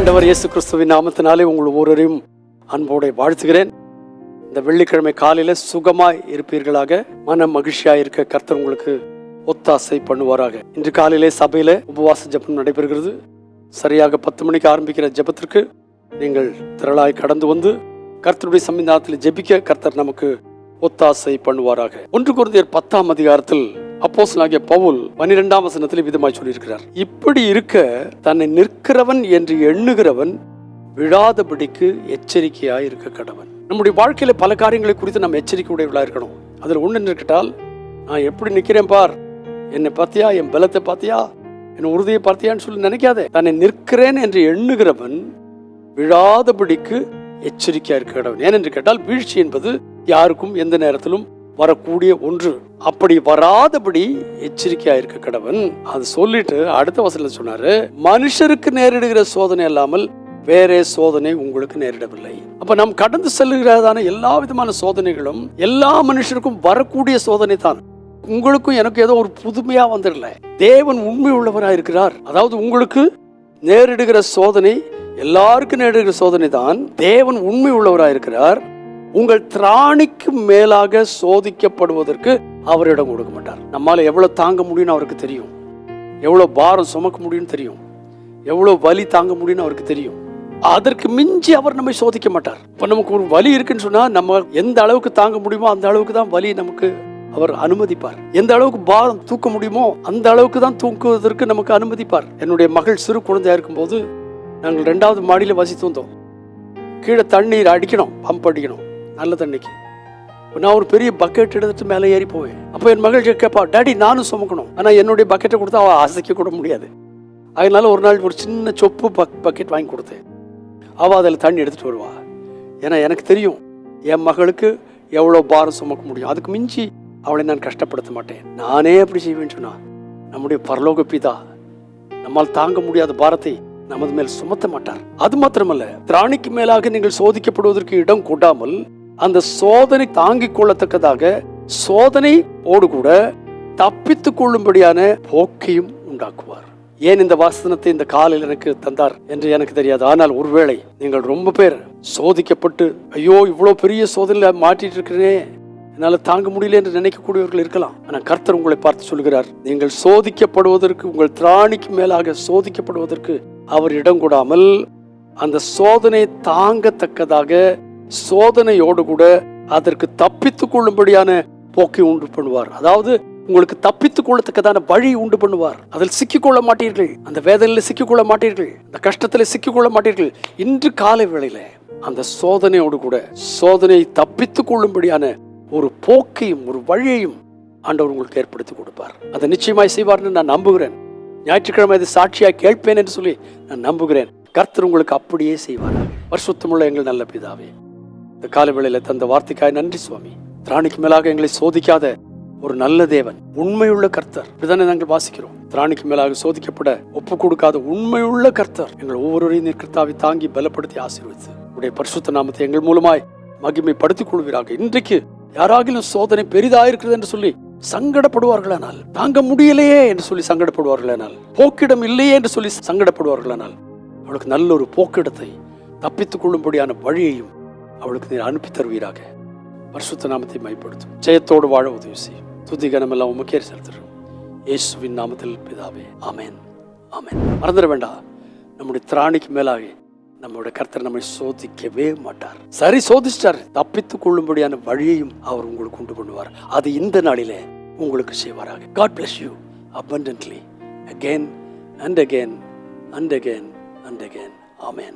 ஆண்டவர் இயேசு கிறிஸ்துவின் நாமத்தினாலே உங்கள் ஒவ்வொருவரையும் அன்போடு வாழ்த்துகிறேன். இந்த வெள்ளிக்கிழமை காலையில சுகமாய் இருப்பீர்களாக, மன மகிழ்ச்சியாய் இருக்க கர்த்தர் உங்களுக்கு ஒத்தாசை பண்ணுவாராக. இன்று காலையிலே சபையில உபவாச ஜெபம் நடைபெறுகிறது. சரியாக 10 மணிக்கு ஆரம்பிக்கிற ஜெபத்திற்கு நீங்கள் திரளாய் கடந்து வந்து கர்த்தருடைய சன்னிதானத்தில் ஜெபிக்க கர்த்தர் நமக்கு ஒத்தாசை பண்ணுவாராக. 1 கொரிந்தியர் 10ஆம் அதிகாரத்தில் அப்போஸ்தலனாகிய பவுல் 12ஆம் வசனத்தில் விதமாய் சொல்லியிருக்கிறார். இப்படி இருக்க தன்னை நிற்கிறவன் என்று எண்ணுகிறவன் விழாதபடிக்கு எச்சரிக்கையாய் இருக்க கடவன். நம்முடைய வாழ்க்கையில பல காரியங்களை குறித்து நம்ம எச்சரிக்கை உடையவர்களா இருக்கணும். அதுல ஒண்ணு கேட்டால், நான் எப்படி நிக்கிறேன் பார், என்னை பார்த்தியா, என் பலத்தை பார்த்தியா, என் உறுதியை பார்த்தியான்னு சொல்லி நினைக்காதே. தன்னை நிற்கிறேன் என்று எண்ணுகிறவன் விழாதபடிக்கு எச்சரிக்கையா இருக்க கடவன். ஏனென்று கேட்டால், வீழ்ச்சி என்பது யாருக்கும் எந்த நேரத்திலும் வரக்கூடிய ஒன்று. அப்படி வராதபடி எச்சரிக்கையா இருக்க கடவன். அது சொல்லிட்டு அடுத்த வசனத்துல சொன்னாரு, மனுஷருக்கு நேரிடுகிற சோதனை அல்லாமல் வேறே சோதனை உங்களுக்கு நேரிடவில்லை. அப்ப நாம் கடந்து செல்லுகிறதான எல்லா விதமான சோதனைகளும் எல்லா மனுஷருக்கும் வரக்கூடிய சோதனை தான். உங்களுக்கும் எனக்கு ஏதோ ஒரு புதுமையா வந்துடல. தேவன் உண்மை உள்ளவரா இருக்கிறார். அதாவது உங்களுக்கு நேரிடுகிற சோதனை எல்லாருக்கும் நேரிடுகிற சோதனை தான். தேவன் உண்மை உள்ளவரா இருக்கிறார். உங்கள் திராணிக்கு மேலாக சோதிக்கப்படுவதற்கு அவர் இடம் கொடுக்க மாட்டார். நம்மால எவ்வளவு தாங்க முடியும்னு அவருக்கு தெரியும். எவ்வளவு பாரம் சுமக்க முடியும்னு தெரியும். எவ்வளவு வலி தாங்க முடியும்னு அவருக்கு தெரியும். அதற்கு மிஞ்சி அவர் நம்மை சோதிக்க மாட்டார். இப்ப நமக்கு ஒரு வலி இருக்குன்னு சொன்னா, நம்ம எந்த அளவுக்கு தாங்க முடியுமோ அந்த அளவுக்கு தான் வலி நமக்கு அவர் அனுமதிப்பார். எந்த அளவுக்கு பாரம் தூக்க முடியுமோ அந்த அளவுக்கு தான் தூக்குவதற்கு நமக்கு அனுமதிப்பார். என்னுடைய மகள் சிறு குழந்தையா இருக்கும் போது நாங்கள் 2வது மாடியில வசித்து வந்தோம். கீழே தண்ணீர் அடிக்கணும், பம்ப் அடிக்கணும் நல்ல தண்ணிக்கு. நான் ஒரு பெரிய பக்கெட் எடுத்துட்டு மேலே ஏறி போவேன். அப்போ என் மகள் கேட்பா, டாடி நானும் சுமக்கணும். ஆனா என்னுடைய பக்கெட்டை கொடுத்தா அவள் அசைக்க கூட முடியாது. அதனால ஒரு நாள் ஒரு சின்ன சொப்பு பக்கெட் வாங்கி கொடுத்தேன். அவள் அதில் தண்ணி எடுத்துட்டு வருவா. ஏன்னா எனக்கு தெரியும் என் மகளுக்கு எவ்வளோ பாரம் சுமக்க முடியும். அதுக்கு மிஞ்சி அவளை நான் கஷ்டப்படுத்த மாட்டேன். நானே அப்படி செய்வேன்னு சொன்னா, நம்முடைய பரலோக பிதா நம்மால் தாங்க முடியாத பாரத்தை நமது மேல் சுமத்த மாட்டார். அது மாத்திரமல்ல, திராணிக்கு மேலாக நீங்கள் சோதிக்கப்படுவதற்கு இடம் கொடாமல் அந்த சோதனை தாங்கிக் கொள்ளத்தக்கதாக சோதனையோடு கூட தப்பித்துக் கொள்ளும்படியான போக்கையும் உண்டாக்குவார். ஏன் இந்த வாசனத்தை இந்த காலையில் எனக்கு தந்தார் என்று எனக்கு தெரியாது. ஆனால் ஒருவேளை நீங்கள் ரொம்ப பேர் சோதிக்கப்பட்டு, ஐயோ இவ்வளவு பெரிய சோதனையில மாட்டிட்டு இருக்கிறேனே, என்னால தாங்க முடியல என்று நினைக்கக்கூடியவர்கள் இருக்கலாம். ஆனா கர்த்தர் உங்களை பார்த்து சொல்கிறார், நீங்கள் சோதிக்கப்படுவதற்கு, உங்கள் திராணிக்கு மேலாக சோதிக்கப்படுவதற்கு அவர் இடம் கொடாமல் அந்த சோதனை தாங்கத்தக்கதாக சோதனையோடு கூட அதற்கு தப்பித்துக் கொள்ளும்படியான போக்கை உண்டு பண்ணுவார். அதாவது உங்களுக்கு தப்பித்துக் கொள்ளத்தக்கதான வழி உண்டு பண்ணுவார். அதில் சிக்கிக்கொள்ள மாட்டீர்கள். அந்த வேதனையில சிக்கிக்கொள்ள மாட்டீர்கள். அந்த கஷ்டத்துல சிக்கிக்கொள்ள மாட்டீர்கள். இன்று காலை வேளையில அந்த சோதனையோடு கூட சோதனையை தப்பித்துக் கொள்ளும்படியான ஒரு போக்கையும் ஒரு வழியையும் ஆண்டவர் உங்களுக்கு ஏற்படுத்தி கொடுப்பார். அதை நிச்சயமாய் செய்வார்னு நான் நம்புகிறேன். ஞாயிற்றுக்கிழமை அதை சாட்சியாக கேட்பேன் என்று சொல்லி நான் நம்புகிறேன். கர்த்தர் உங்களுக்கு அப்படியே செய்வார். பரிசுத்தமுள்ள எங்கள் நல்ல பிதாவே, இந்த காலை வேளையில தந்த வார்த்தைக்காய் நன்றி சுவாமி. திராணிக்கு மேலாக எங்களை சோதிக்காத ஒரு நல்ல தேவன், உண்மையுள்ள கர்த்தர். இப்படிதானே நாங்கள் வாசிக்கிறோம். திராணிக்கு மேலாக சோதிக்கப்பட ஒப்பு கொடுக்காத உண்மையுள்ள கர்த்தர் எங்கள் ஒவ்வொருவரையும் கர்த்தாவை தாங்கி பலப்படுத்தி ஆசீர்வதித்து உடைய பரிசுத்த நாமத்தை எங்கள் மூலமாய் மகிமைப்படுத்திக் கொள்வீராக. இன்றைக்கு யாராகிலும் சோதனை பெரிதாயிருக்கிறது என்று சொல்லி சங்கடப்படுவார்களானால், தாங்க முடியலையே என்று சொல்லி சங்கடப்படுவார்களானால், போக்கிடம் இல்லையே என்று சொல்லி சங்கடப்படுவார்களானால், அவளுக்கு நல்ல ஒரு போக்கிடத்தை தப்பித்துக் கொள்ளும்படியான வழியையும் அவளுக்கு நீர் அனுப்பி தருவீராக. பரிசுத்த நாமத்தை மைப்படுத்தும். ஜெயத்தோடு வாழ உதவி செய்யும். துதி கனம் எல்லாம் உமக்கே செலுத்துகிறோம். இயேசுவின் நாமத்தில் பிதாவே, ஆமென், ஆமென். மறந்துட வேண்டாம், நம்முடைய திராணிக்கு மேலாக நம்முடைய கர்த்தர் நம்மை சோதிக்கவே மாட்டார். சரி, சோதிச்சார், தப்பித்துக் கொள்ளும்படியான வழியையும் அவர் உங்களுக்கு உண்டு பண்ணுவார். அது இந்த நாளிலே உங்களுக்கு செய்வாராக. God bless you abundantly again and again and again and again. Amen.